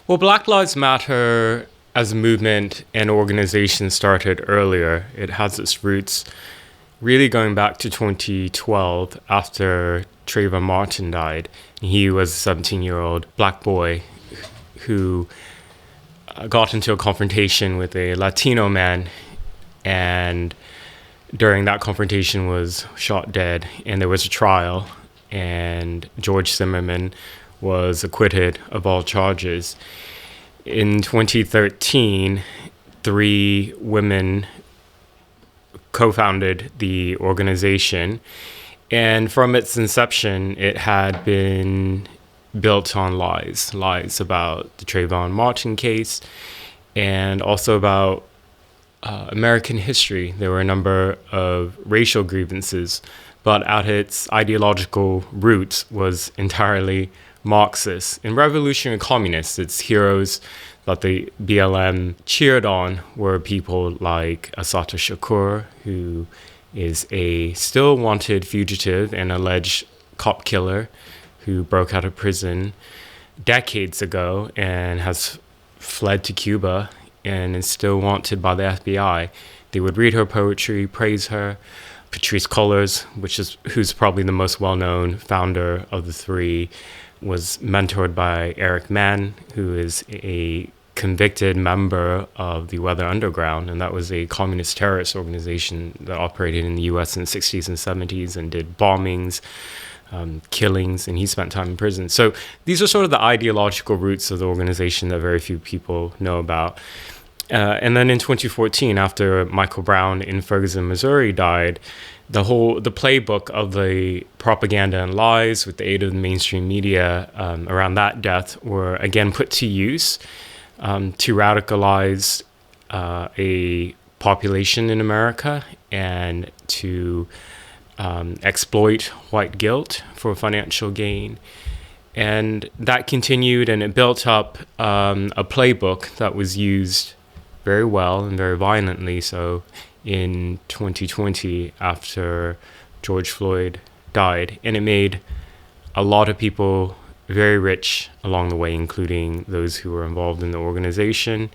Well, Black Lives Matter as a movement and organization started earlier. It has its roots really going back to 2012 after Trayvon Martin died. He was a 17-year-old black boy who got into a confrontation with a Latino man, and during that confrontation was shot dead, and there was a trial, and George Zimmerman was acquitted of all charges. In 2013, three women co-founded the organization, and from its inception, it had been built on lies about the Trayvon Martin case, and also about American history. There were a number of racial grievances, but at its ideological roots was entirely Marxist and revolutionary communist. Its heroes that the BLM cheered on were people like Assata Shakur, who is a still wanted fugitive and alleged cop killer who broke out of prison decades ago and has fled to Cuba and is still wanted by the FBI. They would read her poetry, praise her. Patrisse Cullors, who's probably the most well-known founder of the three, was mentored by Eric Mann, who is a convicted member of the Weather Underground, and that was a communist terrorist organization that operated in the US in the 60s and 70s and did bombings, killings, and he spent time in prison. So these are sort of the ideological roots of the organization that very few people know about. And then in 2014, after Michael Brown in Ferguson, Missouri died, the playbook of the propaganda and lies with the aid of the mainstream media around that death were again put to use to radicalize a population in America and to exploit white guilt for financial gain. And that continued, and it built up a playbook that was used very well and very violently so in 2020 after George Floyd died. And it made a lot of people very rich along the way, including those who were involved in the organization.